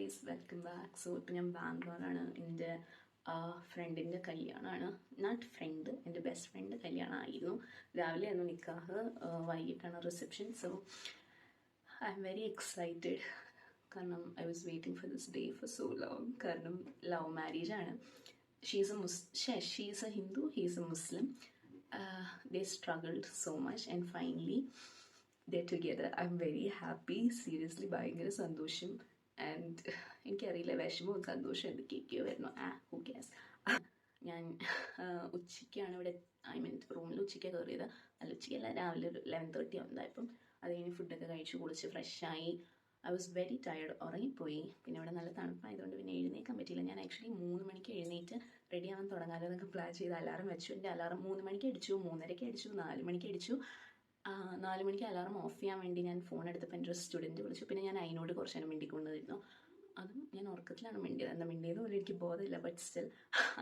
Guys, welcome back. So ഇപ്പം ഞാൻ ബാംഗ്ലൂരാണ്. എൻ്റെ ഫ്രണ്ടിൻ്റെ കല്യാണമാണ്. നോട്ട് ഫ്രണ്ട്, എൻ്റെ ബെസ്റ്റ് ഫ്രണ്ട് കല്യാണമായിരുന്നു. രാവിലെ ആയിരുന്നു നിക്കാഹ്, വൈകിട്ടാണ് reception. So I'm very excited. കാരണം I was waiting for this day for so long. കാരണം ലവ് മാരേജ് ആണ്. She's a Hindu, he's a Muslim. They struggled so much and finally they're together. I'm very happy. Seriously, ഭയങ്കര സന്തോഷം. And എനിക്കറിയില്ല, വിഷമവും സന്തോഷം എന്തൊക്കെയൊക്കെയോ വരുന്നു. Who CARES. ഞാൻ ഉച്ചയ്ക്കാണ് ഇവിടെ, ഐ മീൻ റൂമിൽ ഉച്ചയ്ക്കാണ് കയറിയത്. അല്ല, ഉച്ചയ്ക്കല്ല, രാവിലെ ഒരു 11:30 ആവുന്നതായപ്പം അത് കഴിഞ്ഞ് ഫുഡൊക്കെ കഴിച്ച് കുളിച്ച് ഫ്രഷായി. ഐ വാസ് വെരി ടയർഡ്, ഉറങ്ങിപ്പോയി. പിന്നെ ഇവിടെ നല്ല തണുപ്പായതുകൊണ്ട് പിന്നെ എഴുന്നേക്കാൻ പറ്റിയില്ല. ഞാൻ ആക്ച്വലി 3 മണിക്ക് എഴുന്നേറ്റ് റെഡി ആവാൻ തുടങ്ങാമല്ലോ എന്നൊക്കെ പ്ലാൻ ചെയ്ത് അലാറം വെച്ചു. എൻ്റെ അലാറം 3 മണിക്ക് അടിച്ചു, 3:30 അടിച്ചു, 4 മണിക്ക് അടിച്ചു. 4 മണിക്ക് അലാറം ഓഫ് ചെയ്യാൻ വേണ്ടി ഞാൻ ഫോൺ എടുത്തപ്പോൾ എൻ്റെ ഒരു സ്റ്റുഡൻറ്റ് വിളിച്ചു. പിന്നെ ഞാൻ അതിനോട് കുറച്ച് നേരം മിണ്ടിക്കൊണ്ടിരുന്നു. അതും ഞാൻ ഉറക്കത്തിലാണ് മിണ്ടിയത്. എന്താ മിണ്ടിയത് പോലും എനിക്ക് ബോധമില്ല. ബട്ട് സ്റ്റിൽ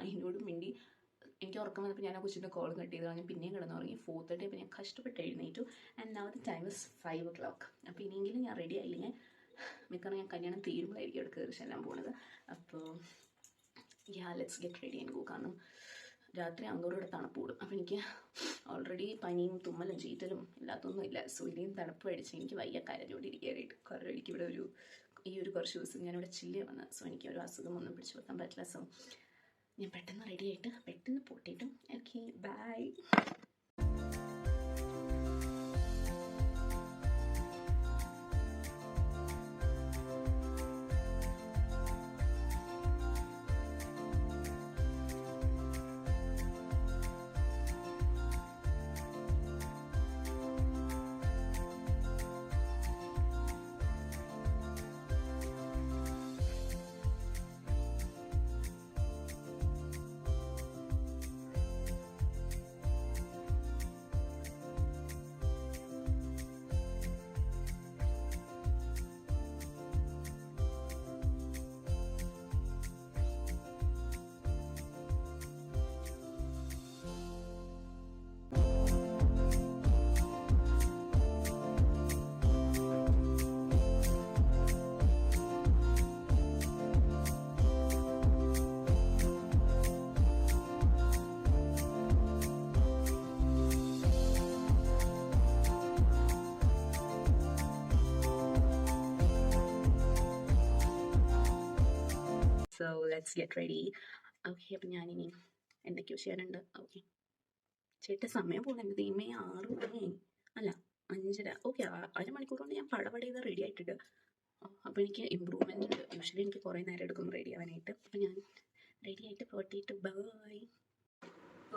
അതിനോട് മിണ്ടി. എനിക്ക് ഉറക്കം വന്നപ്പോൾ ഞാൻ ആ കൊച്ചിൻ്റെ കോൾ കട്ട് ചെയ്ത് കളഞ്ഞ് പിന്നെയും കിടന്നുറങ്ങി. 4:30 അപ്പോൾ ഞാൻ കഷ്ടപ്പെട്ട് എഴുന്നേറ്റു. And now the time is 5 o'clock. അപ്പോൾ ഇനിയെങ്കിലും ഞാൻ റെഡി ആയില്ലെങ്കിൽ മിക്കവാറും ഞാൻ കല്യാണം തീരുമ്പോഴായിരിക്കും അവിടെ കയറി ചെല്ലാൻ പോകുന്നത്. അപ്പോൾ let's get ready and go. കാരണം രാത്രി ആകുന്നതോടെ ഇവിടെ തണുപ്പ് കൂടും. അപ്പോൾ എനിക്ക് ഓൾറെഡി പനിയും തുമ്മലും ചീറ്റലും ഇല്ലാത്തൊന്നും ഇല്ല. സോ ഇനിയും തണുപ്പ് അടിച്ച് എനിക്ക് വയ്യ കരഞ്ഞുകൊണ്ടിരിക്കാനായിട്ട്. കാരണം എനിക്കിവിടെ ഈ ഒരു കുറച്ച് ദിവസം ഞാനിവിടെ ചില്ല് വന്നത്. സോ എനിക്ക് ഒരു അസുഖം ഒന്നും പിടിച്ചു വെക്കാൻ പറ്റില്ല. സോ ഞാൻ പെട്ടെന്ന് റെഡി ആയിട്ട് പെട്ടെന്ന് പൊട്ടിയിട്ടും okay bye. So let's get ready. Okay, അപ്പം ഞാനിനി എന്തൊക്കെയോ ചെയ്യാനുണ്ട്. ഓക്കെ ചേട്ടാ, സമയം പോലെ എൻ്റെ ദൈവമേ, 6 മണി അല്ല 5:30. ഓക്കെ, അരമണിക്കൂർ കൊണ്ട് ഞാൻ പടപട ചെയ്ത് റെഡി ആയിട്ടുണ്ട്. അപ്പോൾ എനിക്ക് ഇമ്പ്രൂവ്മെൻ്റ് ഉണ്ട്. യൂഷ്വലി എനിക്ക് കുറേ നേരം എടുക്കും റെഡി ആവാനായിട്ട്. അപ്പോൾ ഞാൻ റെഡി ആയിട്ട് പോട്ടിയിട്ട് ബൈ.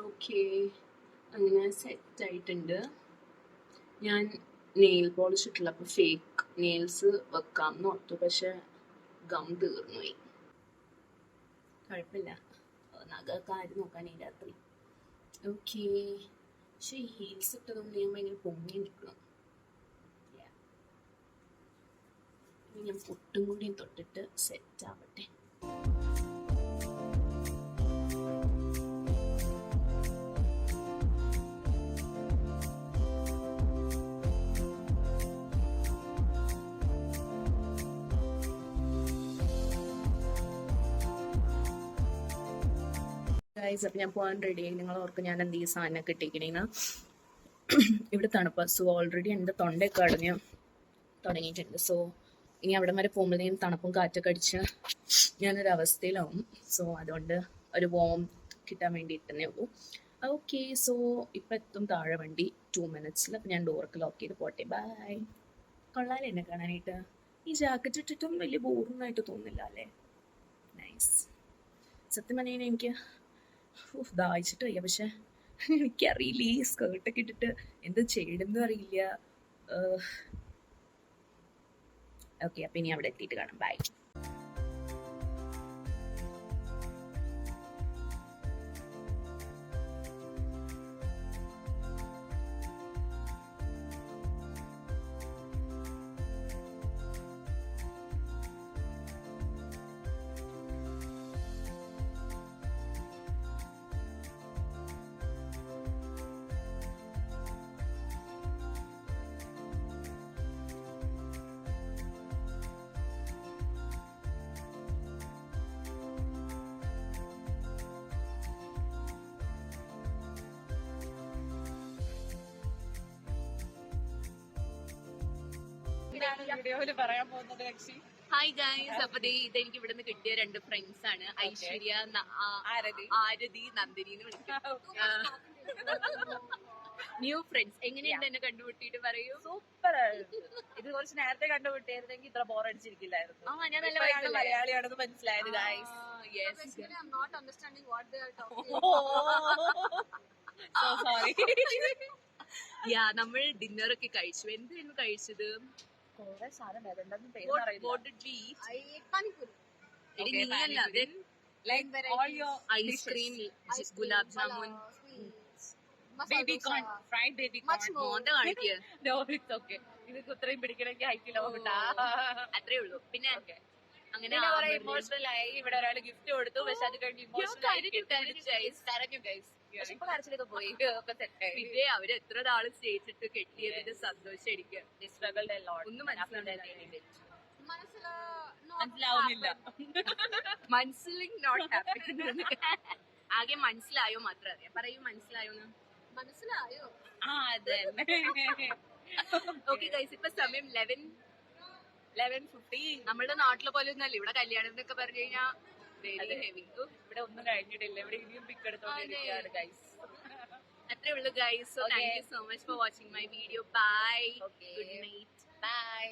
ഓക്കെ, അങ്ങനെ സെറ്റായിട്ടുണ്ട്. ഞാൻ നെയിൽ പോളിഷ് ഇട്ടില്ല, അപ്പോൾ ഫേക്ക് നെയിൽസ് വെക്കാം എന്ന് ഓർത്തു. പക്ഷേ ഗം തീർന്നു പോയി. കുഴപ്പമില്ല, നഖമൊക്കെ ആരും നോക്കാൻ ഈ രാത്രി. ഓക്കെ, പക്ഷേ ഈ ഹീൽസ് ഇട്ടതുകൊണ്ട് ഞാൻ ഭയങ്കര പൊങ്ങി നിൽക്കണം. ഇനി ഞാൻ പൊട്ടും കൂടിയും തൊട്ടിട്ട് സെറ്റ് ആവട്ടെ. അപ്പം ഞാൻ പോകാൻ റെഡിയായി. നിങ്ങൾ ഓർക്കും ഞാൻ എന്ത് ഈ സാധനമൊക്കെ ഇട്ടിരിക്കണേന്ന്. ഇവിടെ തണുപ്പാണ്. സോ ഓൾറെഡി എൻ്റെ തൊണ്ടയൊക്കെ അടഞ്ഞ് തുടങ്ങിയിട്ടുണ്ട്. സോ ഇനി അവിടെ വരെ പോകുമ്പോഴത്തേക്കും തണുപ്പും കാറ്റൊക്കെ അടിച്ച് ഞാനൊരു അവസ്ഥയിലാവും. സോ അതുകൊണ്ട് ഒരു വോം കിട്ടാൻ വേണ്ടി ഇട്ടുന്നേ ഉള്ളൂ. ഓക്കെ, സോ ഇപ്പം എത്തും താഴെ വണ്ടി 2 minutes. അപ്പം ഞാൻ ഡോറൊക്കെ ലോക്ക് ചെയ്ത് പോട്ടെ. ബൈ. കൊള്ളാലേ എന്നെ കാണാനായിട്ട്. ഈ ജാക്കറ്റ് ഇട്ടിട്ടും വലിയ ബോറൊന്നായിട്ട് തോന്നില്ല അല്ലേ? നൈസ്. സത്യം പറഞ്ഞാൽ എനിക്ക് ദാഹിച്ചിട്ട് വയ്യ. പക്ഷെ എനിക്കറിയില്ല ഈ സ്കേർട്ടൊക്കെ ഇട്ടിട്ട് എന്ത് ചെയ്യണമെന്നും അറിയില്ല. ഓക്കെ, അപ്പം ഇനി അവിടെ എത്തിയിട്ട് കാണാം. ബൈ. വീഡിയോയില് പറയാൻ പോകുന്നത് കക്ഷി. ഹായ് ഗൈസ്, അപ്പൊ ഇതെനിക്ക് ഇവിടുന്ന് കിട്ടിയ 2 ഫ്രണ്ട്സ് ആണ്. ഐശ്വര്യ, ആരതി, നന്ദിനി എന്ന് വിളിക്കും. New friends. എങ്ങനെയുണ്ട് എന്നെ കണ്ടുമുട്ടിയിട്ട് പറയൂ? സൂപ്പർ. ഇത് കുറച്ച് നേരത്തെ കണ്ടുപിട്ടിയായിരുന്നെങ്കിൽ ഇത്ര ബോർ അടിച്ചിരിക്കില്ലായിരുന്നു. ഞാൻ നല്ല മലയാളിയാണെന്ന് മനസ്സിലായത് ഗൈസ്. സോറി. നമ്മൾ ഡിന്നർ ഒക്കെ കഴിച്ചു. എന്തായിരുന്നു കഴിച്ചത്? കൊറേ സാധനം എന്താണെന്ന് ice cream, gulab jamun, baby corn, fried baby corn. ഇത് ഇത്രയും പിടിക്കണമെങ്കിൽ ഹൈറ്റിലോ അത്രേ ഉള്ളൂ. പിന്നെ അങ്ങനെ ഇമോഷണൽ ആയി. ഇവിടെ ഒരാള് ഗിഫ്റ്റ് കൊടുത്തു, പക്ഷെ അത് കഴിഞ്ഞ് കരച്ചിലൊക്കെ പോയി. പിന്നെ അവര് എത്ര നാള് സ്നേഹിച്ചിട്ട് കെട്ടിയതിന്റെ സന്തോഷം എനിക്ക് ഒന്നും മനസ്സിലാവുന്നില്ല. മനസ്സിലിംഗ് നോട്ട് ഹാപ്പി. ആകെ മനസ്സിലായോ മാത്രം അറിയാം. പറയൂ, മനസ്സിലായോന്ന്? മനസ്സിലായോ? ഓക്കെ ഗൈസ്, ഇപ്പൊ സമയം 11:50. നമ്മളുടെ നാട്ടിലെ പോലെ ഒന്നല്ല ഇവിടെ. കല്യാണം എന്നൊക്കെ പറഞ്ഞു കഴിഞ്ഞാൽ ഹെവി. ഇവിടെ ഒന്നും കഴിഞ്ഞിട്ടില്ല. ഇവിടെ ഇനിയും പിക്ക് എടുത്തോണ്ടിരിക്കുകയാണ് ഗൈസ്. അത്രേ ഉള്ളൂ guys. So thank you so much for watching my video. Bye. Good night. By.